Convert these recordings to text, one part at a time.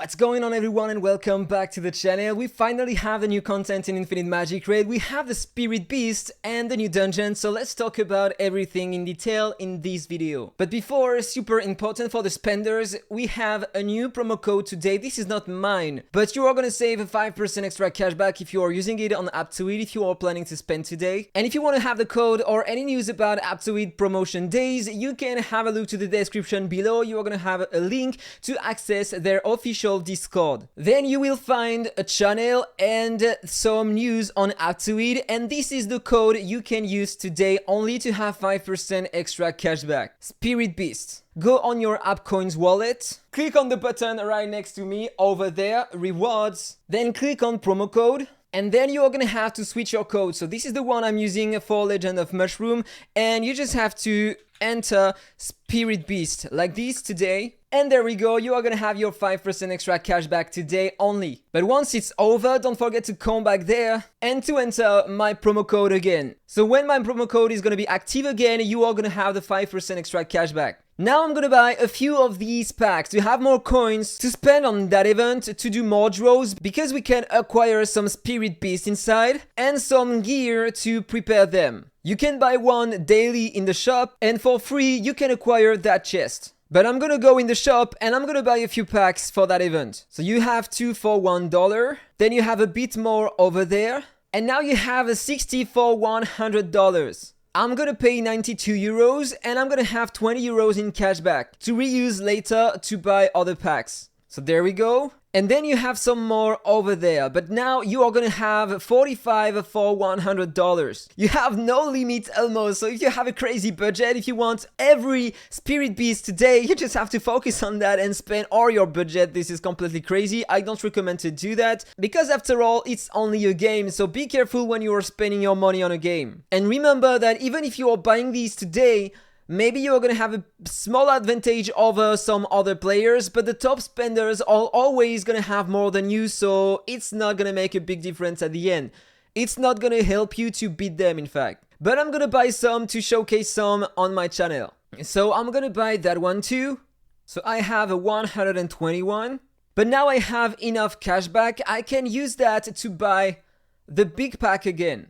What's going on everyone and welcome back to the channel. We finally have the new content in Infinite Magicraid. We have the Spirit Beast and the new dungeon, so let's talk about everything in detail in this video. But before, super important for the spenders, we have a new promo code today. This is not mine, but you are gonna save 5% extra cashback if you are using it on Aptoide if you are planning to spend today. And if you want to have the code or any news about Aptoide promotion days, you can have a look to the description below. You are gonna have a link to access their official Discord. Then you will find a channel and some news on Aptoide, and this is the code you can use today only to have 5% extra cashback. Spirit Beast. Go on your AppCoins wallet, click on the button right next to me over there, rewards, then click on promo code. And then you are gonna have to switch your code. So this is the one I'm using for Legend of Mushroom, and you just have to enter Spirit Beast like this today. And there we go, you are gonna have your 5% extra cashback today only. But once it's over, don't forget to come back there and to enter my promo code again. So when my promo code is gonna be active again, you are gonna have the 5% extra cashback. Now I'm gonna buy a few of these packs to have more coins to spend on that event, to do more draws, because we can acquire some Spirit Beast inside and some gear to prepare them. You can buy one daily in the shop, and for free you can acquire that chest. But I'm gonna go in the shop and I'm gonna buy a few packs for that event. So you have 2 for $1, then you have a bit more over there, and now you have a 60 for $100. I'm gonna pay 92 euros and I'm gonna have 20 euros in cashback to reuse later to buy other packs. So there we go. And then you have some more over there, but now you are gonna have 45 for $100. You have no limit almost, so if you have a crazy budget, if you want every Spirit Beast today, you just have to focus on that and spend all your budget. This is completely crazy. I don't recommend to do that, because after all, it's only a game, so be careful when you are spending your money on a game. And remember that even if you are buying these today, maybe you're gonna have a small advantage over some other players, but the top spenders are always gonna have more than you, so it's not gonna make a big difference at the end. It's not gonna help you to beat them, in fact. But I'm gonna buy some to showcase some on my channel. So I'm gonna buy that one too. So I have a 121. But now I have enough cashback, I can use that to buy the big pack again.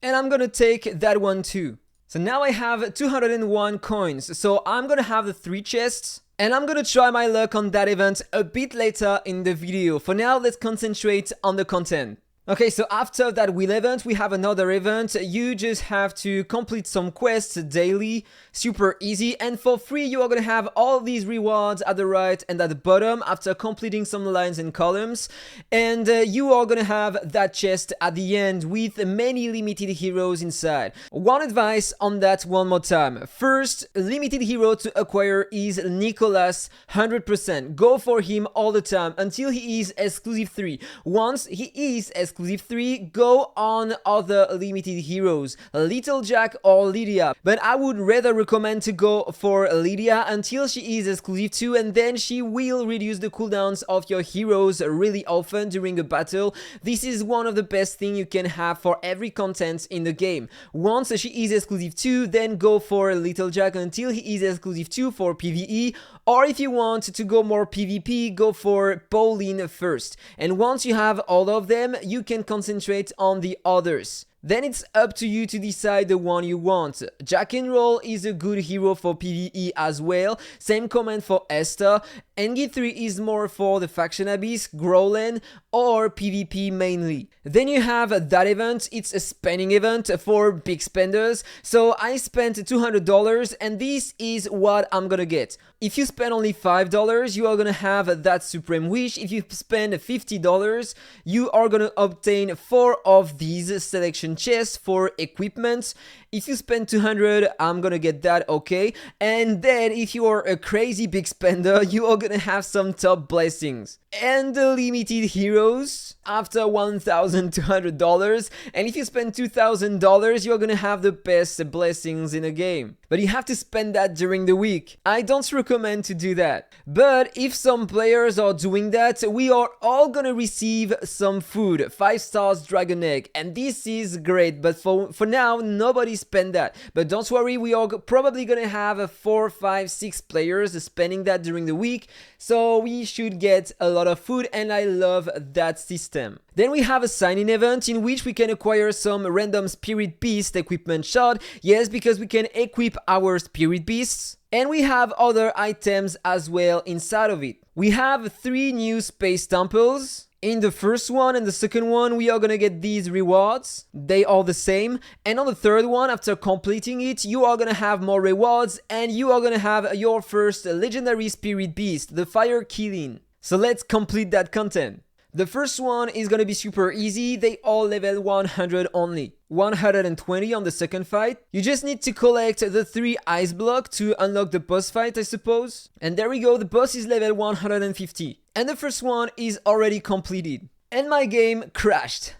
And I'm gonna take that one too. So now I have 201 coins, so I'm gonna have the 3 chests, and I'm gonna try my luck on that event a bit later in the video. For now, let's concentrate on the content. Okay, so after that wheel event, we have another event. You just have to complete some quests daily, super easy, and for free you are gonna have all these rewards at the right and at the bottom after completing some lines and columns, and you are gonna have that chest at the end with many limited heroes inside. One advice on that one more time. First, limited hero to acquire is Nicholas 100%. Go for him all the time until he is exclusive 3. Once he is exclusive 3, go on other limited heroes, Little Jack or Lydia, but I would rather recommend to go for Lydia until she is exclusive 2, and then she will reduce the cooldowns of your heroes really often during a battle. This is one of the best things you can have for every content in the game. Once she is exclusive 2, then go for Little Jack until he is exclusive 2 for PvE, or if you want to go more PvP, go for Pauline first. And once you have all of them, you can concentrate on the others. Then it's up to you to decide the one you want. Jack and Roll is a good hero for PvE as well, same comment for Esther. Engi 3 is more for the Faction Abyss, Growlen, or PvP mainly. Then you have that event, it's a spending event for big spenders, so I spent $200 and this is what I'm gonna get. If you spend only $5, you are gonna have that Supreme Wish. If you spend $50, you are gonna obtain 4 of these selection chests for equipment. If you spend 200, I'm gonna get that, okay? And then if you are a crazy big spender, you are gonna have some top blessings. And the limited heroes after $1,200, and if you spend $2,000, you're gonna have the best blessings in a game. But you have to spend that during the week. I don't recommend to do that. But if some players are doing that, we are all gonna receive some food, 5 stars dragon egg, and this is great. But for now, nobody's spend that. But don't worry, we are probably gonna have 4, 5, 6 players spending that during the week, so we should get a lot of food, and I love that system. Then we have a sign-in event in which we can acquire some random spirit beast equipment shard. Yes, because we can equip our spirit beasts. And we have other items as well inside of it. We have 3 new space temples. In the first one and the second one, we are gonna get these rewards. They are the same. And on the third one, after completing it, you are gonna have more rewards, and you are gonna have your first legendary spirit beast, the fire killing. So let's complete that content. The first one is gonna be super easy. They all level 100 only. 120 on the second fight. You just need to collect the 3 ice blocks to unlock the boss fight, I suppose. And there we go, the boss is level 150. And the first one is already completed. And my game crashed.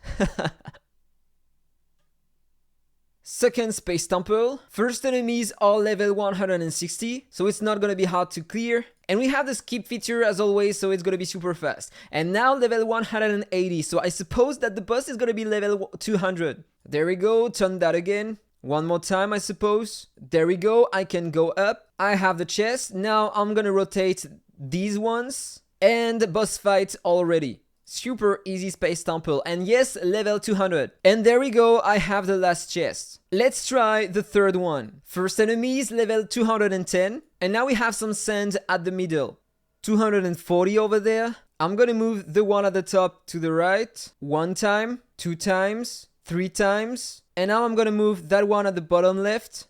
Second space temple. First enemies are level 160, so it's not gonna be hard to clear. And we have the skip feature as always, so it's gonna be super fast. And now level 180, so I suppose that the boss is gonna be level 200. There we go, turn that again. One more time, I suppose. There we go, I can go up. I have the chest. Now I'm gonna rotate these ones. And boss fight already. Super easy space temple, and yes, level 200. And there we go, I have the last chest. Let's try the third one. First enemy is level 210, and now we have some sand at the middle. 240 over there. I'm gonna move the one at the top to the right. 1 time, 2 times, 3 times. And now I'm gonna move that one at the bottom left.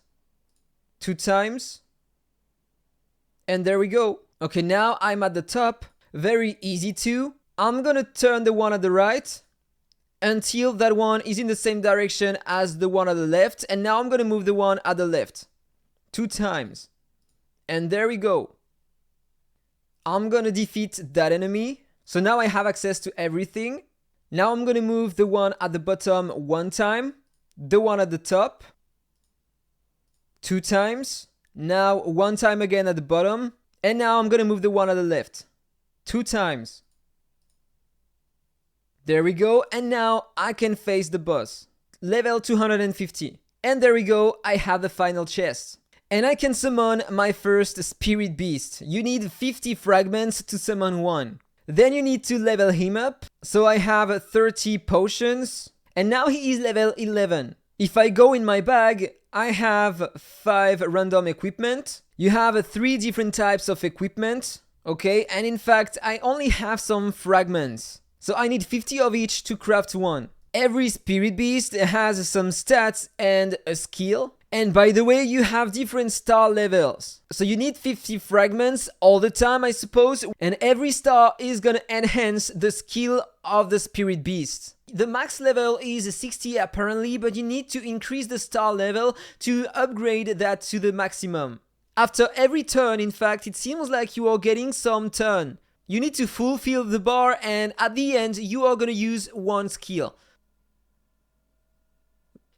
2 times. And there we go. Okay, now I'm at the top. Very easy too. I'm gonna turn the one at the right until that one is in the same direction as the one at the left. And now I'm gonna move the one at the left 2 times. And there we go. I'm gonna defeat that enemy. So now I have access to everything. Now I'm gonna move the one at the bottom 1 time, the one at the top 2 times. Now 1 time again at the bottom. And now I'm gonna move the one at the left 2 times. There we go, and now I can face the boss. Level 250. And there we go, I have the final chest. And I can summon my first spirit beast. You need 50 fragments to summon one. Then you need to level him up. So I have 30 potions. And now he is level 11. If I go in my bag, I have 5 random equipment. You have 3 different types of equipment. Okay, and in fact, I only have some fragments. So I need 50 of each to craft one. Every spirit beast has some stats and a skill. And by the way, you have different star levels. So you need 50 fragments all the time, I suppose. And every star is gonna enhance the skill of the spirit beast. The max level is 60 apparently, but you need to increase the star level to upgrade that to the maximum. After every turn, in fact, it seems like you are getting some turn. You need to fulfill the bar, and at the end, you are gonna use 1 skill.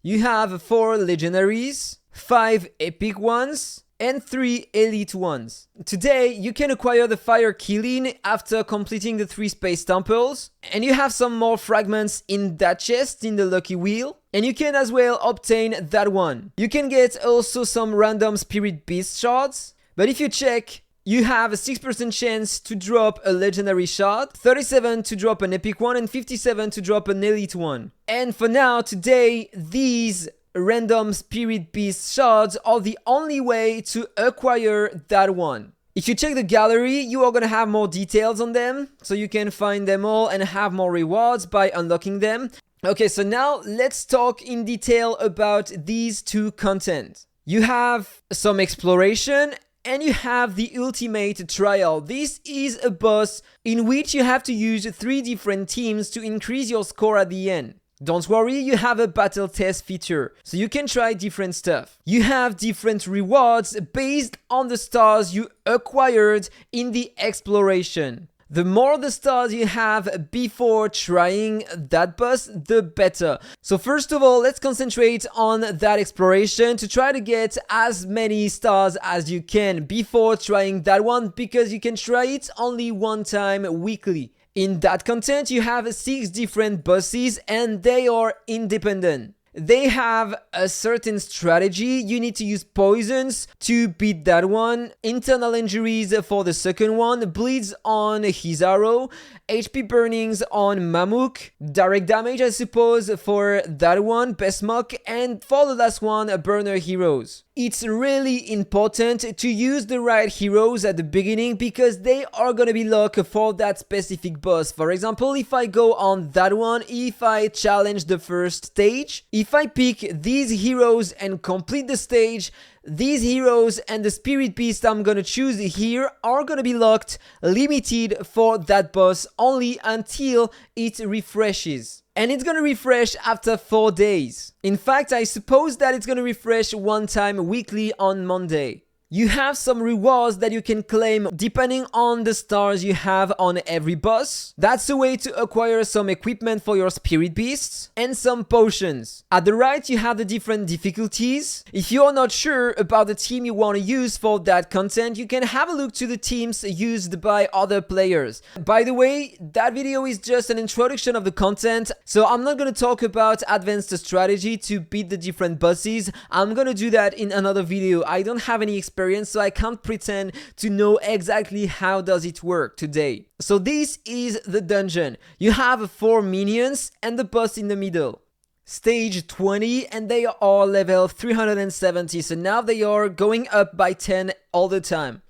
You have 4 legendaries, 5 epic ones, and 3 elite ones. Today, you can acquire the fire killing after completing the 3 space temples, and you have some more fragments in that chest in the lucky wheel, and you can as well obtain that one. You can get also some random spirit beast shards, but if you check, you have a 6% chance to drop a legendary shard, 37 to drop an epic one, and 57 to drop an elite one. And for now, today, these random spirit beast shards are the only way to acquire that one. If you check the gallery, you are gonna have more details on them, so you can find them all and have more rewards by unlocking them. Okay, so now let's talk in detail about these 2 content. You have some exploration, and you have the ultimate trial. This is a boss in which you have to use 3 different teams to increase your score at the end. Don't worry, you have a battle test feature, so you can try different stuff. You have different rewards based on the stars you acquired in the exploration. The more the stars you have before trying that boss, the better. So first of all, let's concentrate on that exploration to try to get as many stars as you can before trying that one, because you can try it only 1 time weekly. In that content, you have 6 different bosses and they are independent. they have a certain strategy. You need to use poisons to beat that one, internal injuries for the second one, bleeds on Hizaro, HP burnings on Mamuk, direct damage I suppose for that one, Besmok, and for the last one, burner heroes. It's really important to use the right heroes at the beginning because they are gonna be locked for that specific boss. For example, if I go on that one, if I challenge the first stage, if I pick these heroes and complete the stage, these heroes and the spirit beast I'm gonna choose here are gonna be locked, limited for that boss only until it refreshes. And it's gonna refresh after 4 days. In fact, I suppose that it's gonna refresh one time weekly on Monday. You have some rewards that you can claim depending on the stars you have on every boss. That's a way to acquire some equipment for your spirit beasts and some potions. At the right, you have the different difficulties. If you're not sure about the team you want to use for that content, you can have a look to the teams used by other players. By the way, that video is just an introduction of the content, so I'm not going to talk about advanced strategy to beat the different bosses. I'm going to do that in another video. I don't have any experience, so I can't pretend to know exactly how does it work today. So this is the dungeon. You have 4 minions and the boss in the middle. Stage 20, and they are level 370, so now they are going up by 10 all the time.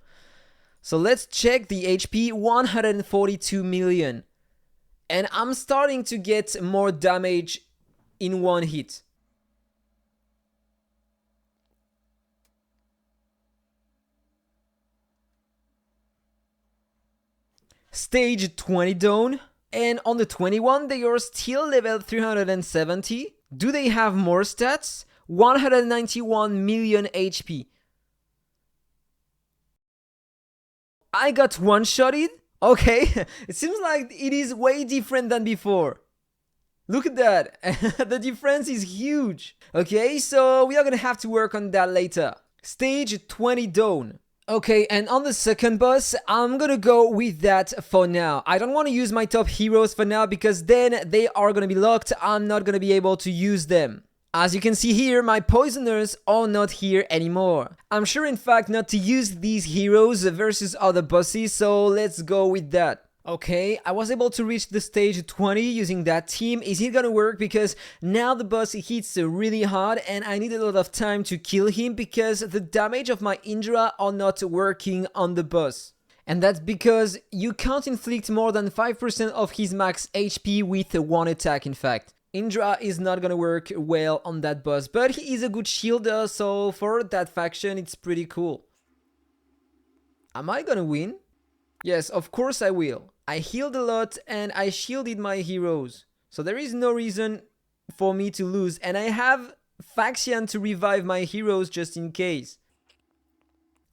So let's check the HP, 142 million. And I'm starting to get more damage in one hit. Stage 20 down, and on the 21 they are still level 370. Do they have more stats? 191 million HP. I got one-shotted? Okay, it seems like it is way different than before. Look at that, the difference is huge. Okay, so we are gonna have to work on that later. Stage 20 down. Okay, and on the second boss, I'm gonna go with that for now. I don't want to use my top heroes for now because then they are gonna be locked. I'm not gonna be able to use them. As you can see here, my poisoners are not here anymore. I'm sure in fact not to use these heroes versus other bosses, so let's go with that. Okay, I was able to reach the stage 20 using that team. Is it gonna work? Because now the boss hits really hard and I need a lot of time to kill him because the damage of my Indra are not working on the boss. And that's because you can't inflict more than 5% of his max HP with one attack, in fact. Indra is not gonna work well on that boss, but he is a good shielder, so for that faction it's pretty cool. Am I gonna win? Yes, of course I will. I healed a lot and I shielded my heroes. So there is no reason for me to lose. And I have Faxian to revive my heroes just in case.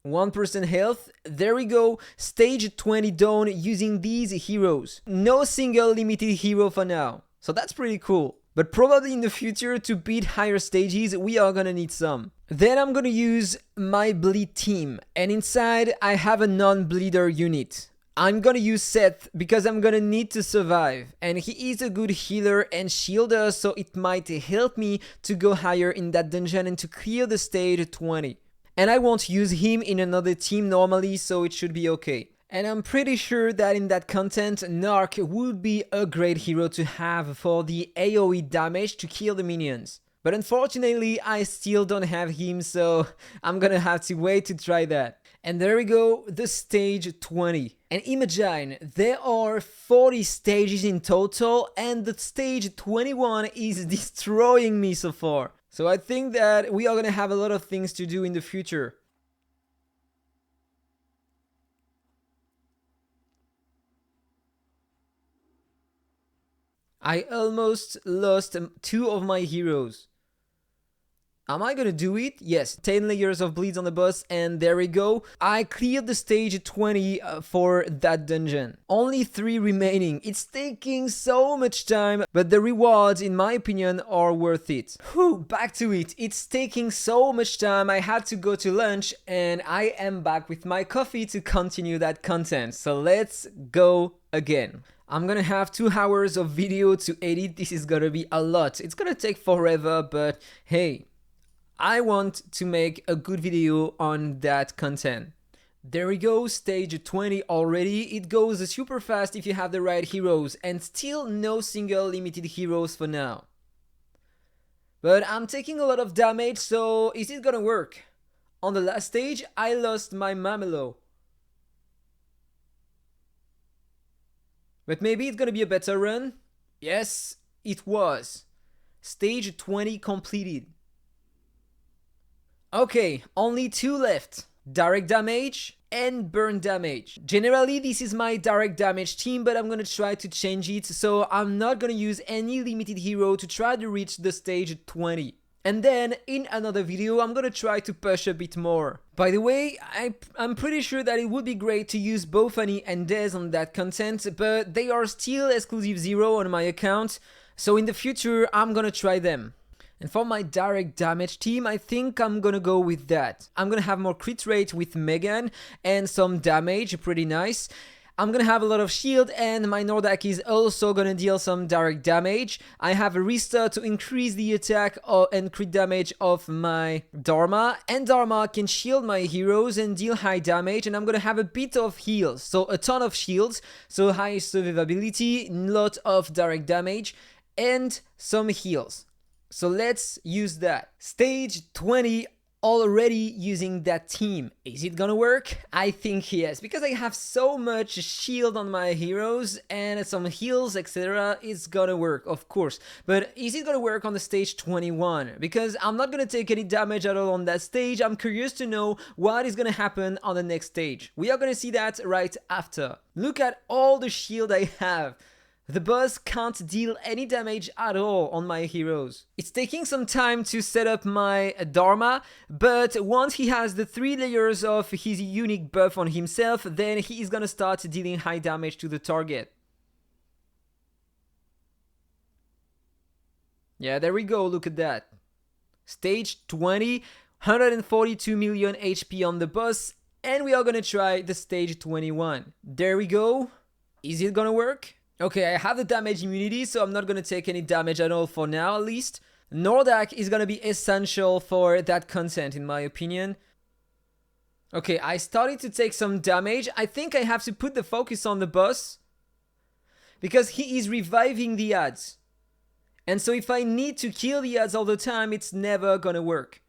1% health. There we go. Stage 20 down using these heroes. No single limited hero for now. So that's pretty cool. But probably in the future to beat higher stages we are gonna need some. Then I'm gonna use my bleed team, and inside I have a non-bleeder unit. I'm gonna use Seth because I'm gonna need to survive, and he is a good healer and shielder, so it might help me to go higher in that dungeon and to clear the stage 20. And I won't use him in another team normally, so it should be okay. And I'm pretty sure that in that content, Narc would be a great hero to have for the AoE damage to kill the minions. But unfortunately, I still don't have him, so I'm gonna have to wait to try that. And there we go, the stage 20. And imagine, there are 40 stages in total, and the stage 21 is destroying me so far. So I think that we are gonna have a lot of things to do in the future. I almost lost 2 of my heroes. Am I gonna do it? Yes, 10 layers of bleeds on the boss, and there we go. I cleared the stage 20 for that dungeon. Only 3 remaining. It's taking so much time, but the rewards, in my opinion, are worth it. Whew, back to it. It's taking so much time. I had to go to lunch, and I am back with my coffee to continue that content. So let's go again. I'm gonna have 2 hours of video to edit. This is gonna be a lot. It's gonna take forever, but hey, I want to make a good video on that content. There we go, stage 20 already. It goes super fast if you have the right heroes, and still no single limited heroes for now. But I'm taking a lot of damage, so is it gonna work? On the last stage, I lost my Mamelo. But maybe it's gonna be a better run? Yes, it was. Stage 20 completed. Okay, only 2 left. Direct damage and burn damage. Generally, this is my direct damage team, but I'm gonna try to change it, so I'm not gonna use any limited hero to try to reach the stage 20. And then, in another video, I'm gonna try to push a bit more. By the way, I'm pretty sure that it would be great to use Bofani and Dez on that content, but they are still exclusive 0 on my account, so in the future, I'm gonna try them. And for my direct damage team, I think I'm gonna go with that. I'm gonna have more crit rate with Megan and some damage, pretty nice. I'm gonna have a lot of shield, and my Nordak is also gonna deal some direct damage. I have a Rista to increase the attack and crit damage of my Dharma, and Dharma can shield my heroes and deal high damage, and I'm gonna have a bit of heals, so a ton of shields, so high survivability, lot of direct damage, and some heals. So let's use that. Stage 20, already using that team. Is it gonna work? I think yes, because I have so much shield on my heroes and some heals, etc. It's gonna work, of course. But is it gonna work on the stage 21? Because I'm not gonna take any damage at all on that stage. I'm curious to know what is gonna happen on the next stage. We are gonna see that right after. Look at all the shield I have. The boss can't deal any damage at all on my heroes. It's taking some time to set up my Dharma, but once he has the 3 layers of his unique buff on himself, then he is gonna start dealing high damage to the target. Yeah, there we go, look at that. Stage 20, 142 million HP on the boss, and we are gonna try the stage 21. There we go. Is it gonna work? Okay, I have the damage immunity, so I'm not gonna take any damage at all for now, at least. Nordak is gonna be essential for that content, in my opinion. Okay, I started to take some damage. I think I have to put the focus on the boss, because he is reviving the ads. And so if I need to kill the ads all the time, it's never gonna work.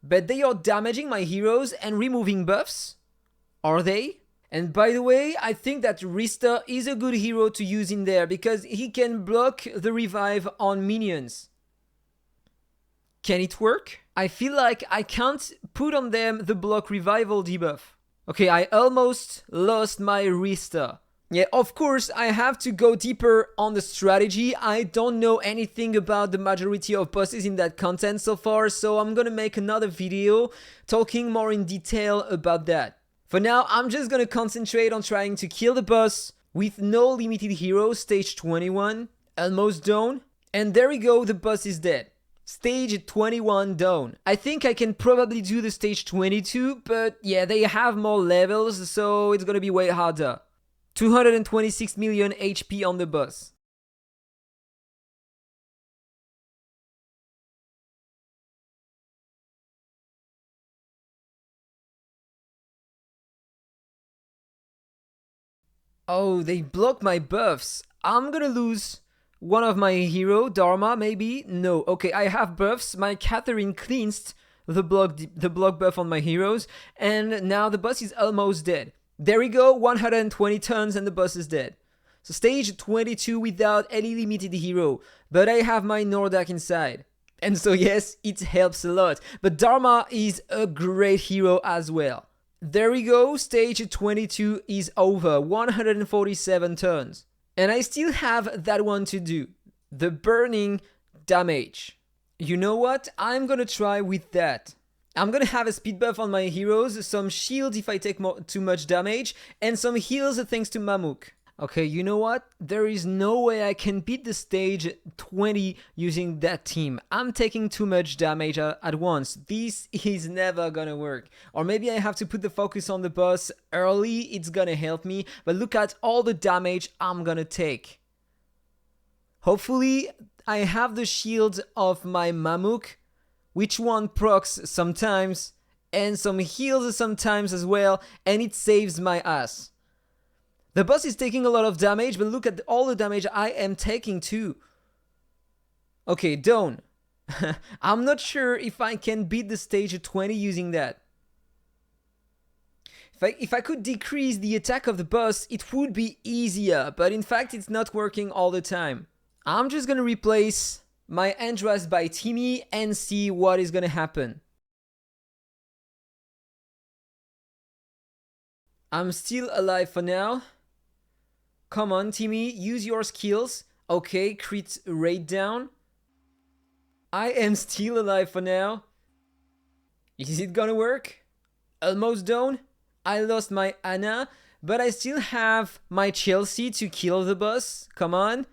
But they are damaging my heroes and removing buffs? Are they? And by the way, I think that Rista is a good hero to use in there because he can block the revive on minions. Can it work? I feel like I can't put on them the block revival debuff. Okay, I almost lost my Rista. Yeah, of course, I have to go deeper on the strategy. I don't know anything about the majority of bosses in that content so far, so I'm gonna make another video talking more in detail about that. For now, I'm just gonna concentrate on trying to kill the boss with no limited hero, stage 21, almost done. And there we go, the boss is dead. Stage 21 done. I think I can probably do the stage 22, but yeah, they have more levels, so it's gonna be way harder. 226 million HP on the boss. Oh, they block my buffs. I'm gonna lose one of my hero, Dharma, maybe? No, okay, I have buffs. My Catherine cleansed the block buff on my heroes, and now the boss is almost dead. There we go, 120 turns and the boss is dead. So stage 22 without any limited hero, but I have my Nordak inside. And so yes, it helps a lot, but Dharma is a great hero as well. There we go, stage 22 is over, 147 turns. And I still have that one to do, the burning damage. You know what, I'm gonna try with that. I'm gonna have a speed buff on my heroes, some shield if I take too much damage, and some heals thanks to Mamuk. Okay, you know what? There is no way I can beat the stage 20 using that team. I'm taking too much damage at once. This is never gonna work. Or maybe I have to put the focus on the boss early, it's gonna help me. But look at all the damage I'm gonna take. Hopefully, I have the shield of my Mamuk, which one procs sometimes, and some heals sometimes as well, and it saves my ass. The boss is taking a lot of damage, but look at all the damage I am taking too. Okay, Dawn. I'm not sure if I can beat the stage 20 using that. If I could decrease the attack of the boss, it would be easier, but in fact it's not working all the time. I'm just gonna replace my Andras by Timmy and see what is gonna happen. I'm still alive for now. Come on, Timmy, use your skills. Okay, crit rate down. I am still alive for now. Is it gonna work? Almost done. I lost my Anna, but I still have my Chelsea to kill the boss. Come on.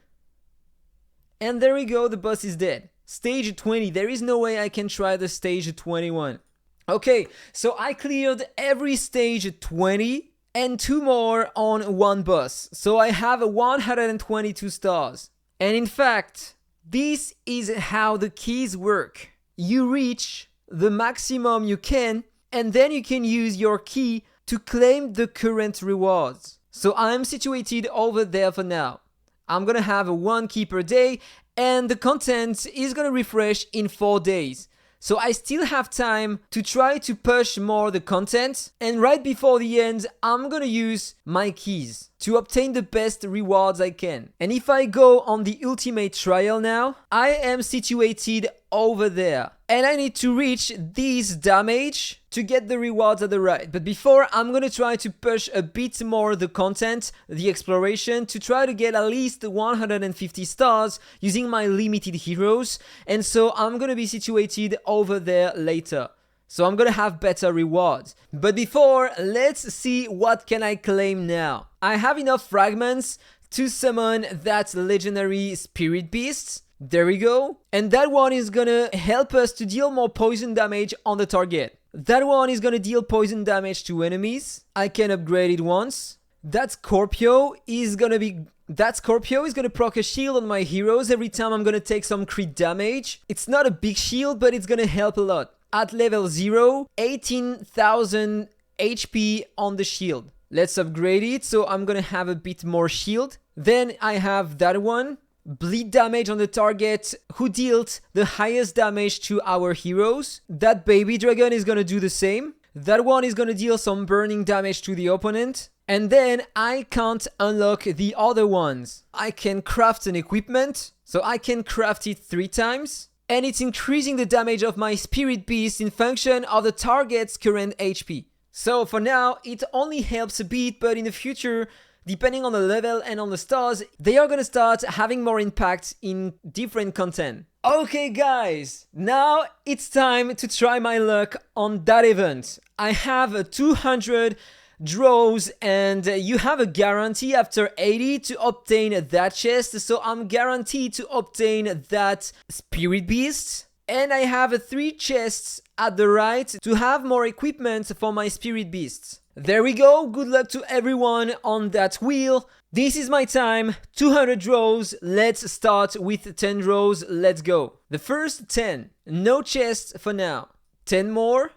And there we go, the boss is dead. Stage 20, there is no way I can try the stage 21. Okay, so I cleared every stage 20 and 2 more on one boss. So I have 122 stars. And in fact, this is how the keys work. You reach the maximum you can, and then you can use your key to claim the current rewards. So I'm situated over there for now. I'm gonna have 1 key per day, and the content is gonna refresh in 4 days. So I still have time to try to push more the content, and right before the end, I'm gonna use my keys to obtain the best rewards I can. And if I go on the ultimate trial now, I am situated over there. And I need to reach this damage to get the rewards at the right. But before, I'm gonna try to push a bit more the content, the exploration, to try to get at least 150 stars using my limited heroes. And so I'm gonna be situated over there later. So I'm gonna have better rewards. But before, let's see what can I claim now. I have enough fragments to summon that legendary spirit beast. There we go. And that one is gonna help us to deal more poison damage on the target. That one is gonna deal poison damage to enemies. I can upgrade it once. That Scorpio is gonna proc a shield on my heroes every time I'm gonna take some crit damage. It's not a big shield, but it's gonna help a lot. At level 0, 18,000 HP on the shield. Let's upgrade it, so I'm gonna have a bit more shield. Then I have that one. Bleed damage on the target who dealt the highest damage to our heroes. That baby dragon is gonna do the same. That one is gonna deal some burning damage to the opponent. And then I can't unlock the other ones. I can craft an equipment, so I can craft it 3 times. And it's increasing the damage of my spirit beast in function of the target's current HP. So for now, it only helps a bit, but in the future, depending on the level and on the stars, they are gonna start having more impact in different content. Okay guys, now it's time to try my luck on that event. I have 200 draws and you have a guarantee after 80 to obtain that chest, so I'm guaranteed to obtain that spirit beast. And I have 3 chests at the right to have more equipment for my spirit beasts. There we go, good luck to everyone on that wheel. This is my time, 200 draws, let's start with 10 draws, let's go. The first 10, no chests for now. 10 more.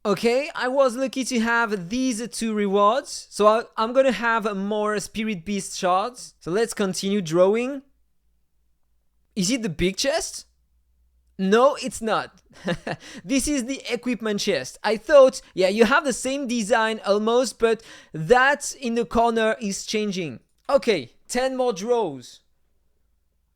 Okay, I was lucky to have these 2 rewards, so I'm gonna have more spirit beast shards. So let's continue drawing. Is it the big chest? No, it's not. This is the equipment chest. I thought, yeah, you have the same design almost, but that in the corner is changing. Okay, 10 more draws.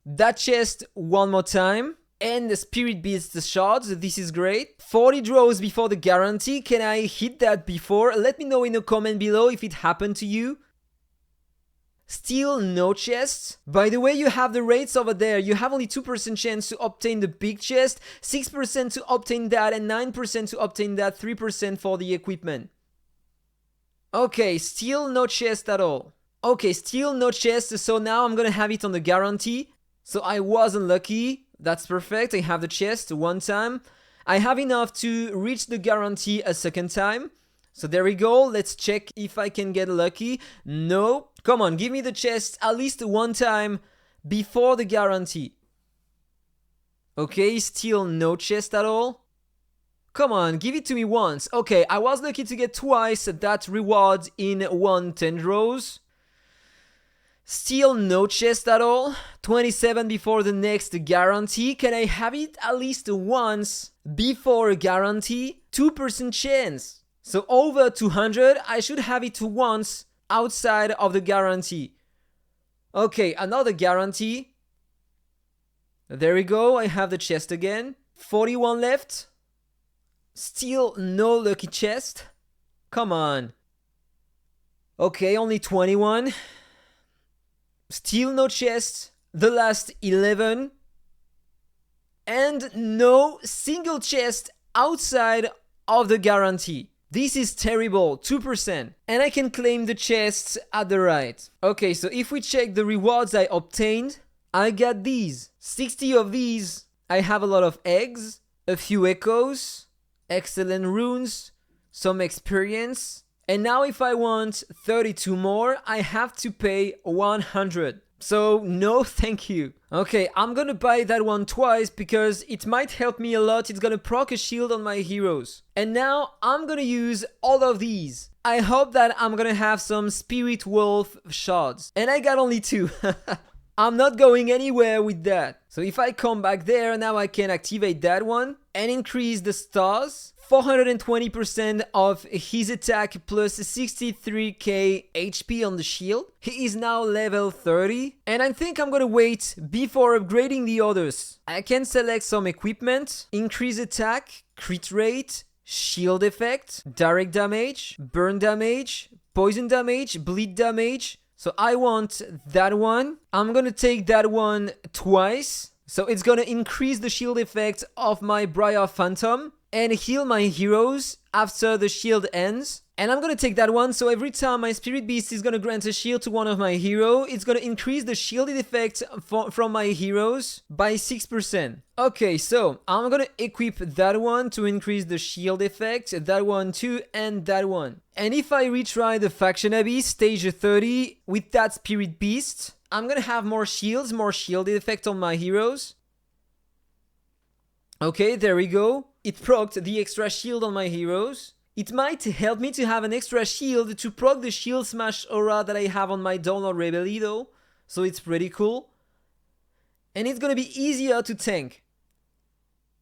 That chest one more time. And the spirit beast shards, this is great. 40 draws before the guarantee. Can I hit that before? Let me know in the comment below if it happened to you. Still no chests. By the way, you have the rates over there. You have only 2% chance to obtain the big chest, 6% to obtain that, and 9% to obtain that, 3% for the equipment. Okay, still no chest at all. Okay, still no chest, so now I'm gonna have it on the guarantee. So I was unlucky. That's perfect. I have the chest one time. I have enough to reach the guarantee a second time. So there we go. Let's check if I can get lucky. No. Come on, give me the chest at least one time before the guarantee. Okay, still no chest at all. Come on, give it to me once. Okay, I was lucky to get twice that reward in 1 tendrils. Still no chest at all. 27 before the next guarantee. Can I have it at least once before a guarantee? 2% chance. So over 200, I should have it once outside of the guarantee. Okay, another guarantee. There we go, I have the chest again. 41 left. Still no lucky chest. Come on. Okay, only 21. Still no chest. The last 11. And no single chest outside of the guarantee. This is terrible, 2%. And I can claim the chests at the right. Okay, so if we check the rewards I obtained, I got these. 60 of these. I have a lot of eggs, a few echoes, excellent runes, some experience. And now if I want 32 more, I have to pay 100. So no thank you. Okay, I'm gonna buy that one twice because it might help me a lot. It's gonna proc a shield on my heroes. And now I'm gonna use all of these. I hope that I'm gonna have some Spirit Wolf shards. And I got only 2. I'm not going anywhere with that. So if I come back there, now I can activate that one and increase the stars. 420% of his attack plus 63k HP on the shield. He is now level 30. And I think I'm gonna wait before upgrading the others. I can select some equipment, increase attack, crit rate, shield effect, direct damage, burn damage, poison damage, bleed damage. So I want that one. I'm gonna take that one twice. So it's gonna increase the shield effect of my Briar Phantom and heal my heroes after the shield ends. And I'm gonna take that one, so every time my Spirit Beast is gonna grant a shield to one of my heroes, it's gonna increase the shielded effect from my heroes by 6%. Okay, so I'm gonna equip that one to increase the shield effect, that one too, and that one. And if I retry the Faction Abyss stage 30 with that Spirit Beast, I'm gonna have more shields, more shielded effect on my heroes. Okay, there we go. It procced the extra shield on my heroes. It might help me to have an extra shield to proc the shield smash aura that I have on my Downlord Rebelli though. So it's pretty cool. And it's gonna be easier to tank.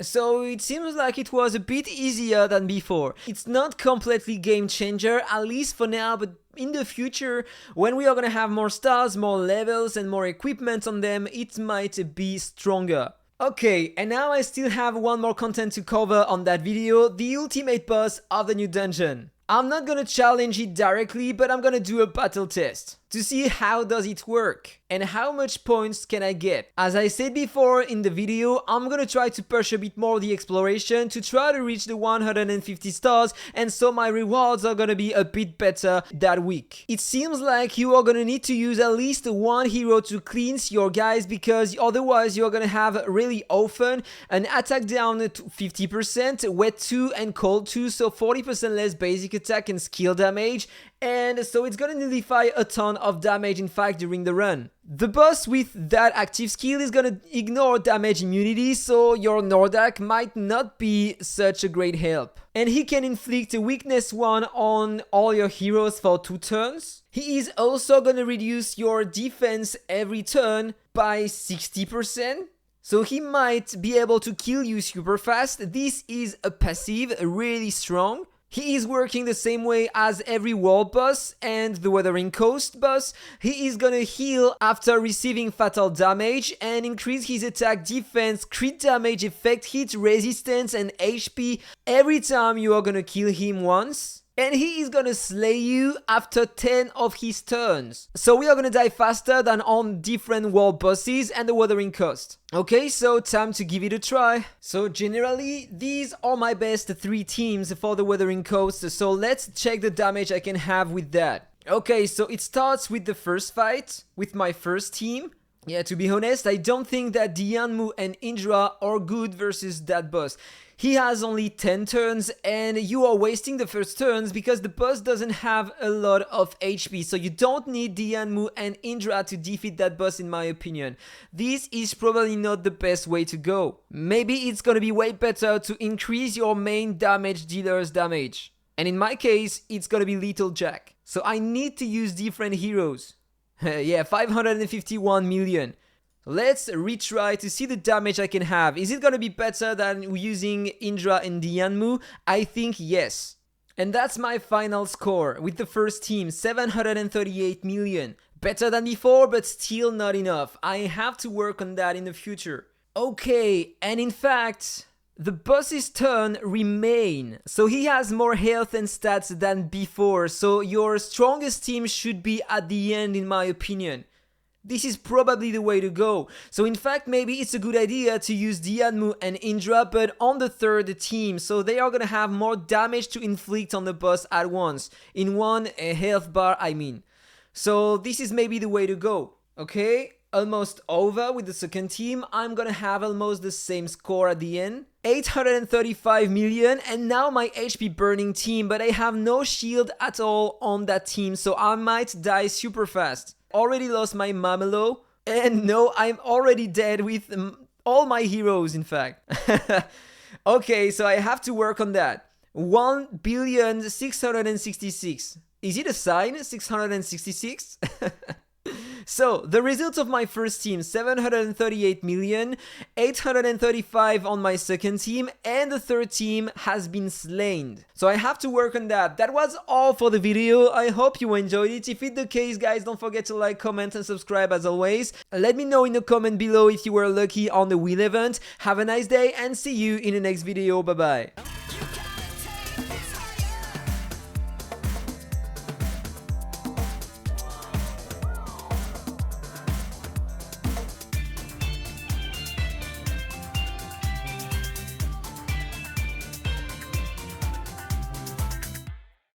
So it seems like it was a bit easier than before. It's not completely game changer, at least for now, but in the future, when we are gonna have more stars, more levels and more equipment on them, it might be stronger. Okay, and now I still have one more content to cover on that video, the ultimate boss of the new dungeon. I'm not gonna challenge it directly, but I'm gonna do a battle test to see how does it work and how much points can I get. As I said before in the video, I'm gonna try to push a bit more the exploration to try to reach the 150 stars, and so my rewards are gonna be a bit better that week. It seems like you are gonna need to use at least one hero to cleanse your guys, because otherwise you're gonna have really often an attack down to 50%, wet 2 and cold 2, so 40% less basic attack and skill damage, and so it's gonna nullify a ton of damage in fact during the run. The boss with that active skill is gonna ignore damage immunity, so your Nordak might not be such a great help. And he can inflict a weakness 1 on all your heroes for 2 turns. He is also gonna reduce your defense every turn by 60%. So he might be able to kill you super fast. This is a passive, really strong. He is working the same way as every world boss and the Wuthering Coast boss. He is gonna heal after receiving fatal damage and increase his attack, defense, crit damage, effect, hit, resistance and HP every time you are gonna kill him once. and he is gonna slay you after 10 of his turns. So we are gonna die faster than on different world bosses and the Wuthering Coast. Okay, so time to give it a try. So generally, these are my best 3 teams for the Wuthering Coast, so let's check the damage I can have with that. Okay, so it starts with the first fight, with my first team. Yeah, to be honest, I don't think that Dianmu and Indra are good versus that boss. He has only 10 turns and you are wasting the first turns because the boss doesn't have a lot of HP. So you don't need Dianmu and Indra to defeat that boss in my opinion. This is probably not the best way to go. Maybe it's gonna be way better to increase your main damage dealer's damage. And in my case, it's gonna be Little Jack. So I need to use different heroes. Yeah, 551 million. Let's retry to see the damage I can have. Is it gonna be better than using Indra and Dianmu? I think yes. And that's my final score with the first team, 738 million. Better than before, but still not enough. I have to work on that in the future. Okay, and in fact, the boss's turn remain. So he has more health and stats than before. So your strongest team should be at the end in my opinion. This is probably the way to go. So in fact, maybe it's a good idea to use Dianmu and Indra, but on the third team. So they are gonna have more damage to inflict on the boss at once. In one health bar, I mean. So this is maybe the way to go. Okay, almost over with the second team. I'm gonna have almost the same score at the end. 835 million, and now my HP burning team, but I have no shield at all on that team, so I might die super fast. Already lost my Mamelo, and no, I'm already dead with all my heroes, in fact. Okay, so I have to work on that. 1,666. Is it a sign? 666? So, the results of my first team, 738 million, 835 on my second team, and the third team has been slain. So I have to work on that. That was all for the video. I hope you enjoyed it. If it's the case, guys, don't forget to like, comment, and subscribe as always. Let me know in the comment below if you were lucky on the wheel event. Have a nice day and see you in the next video. Bye bye.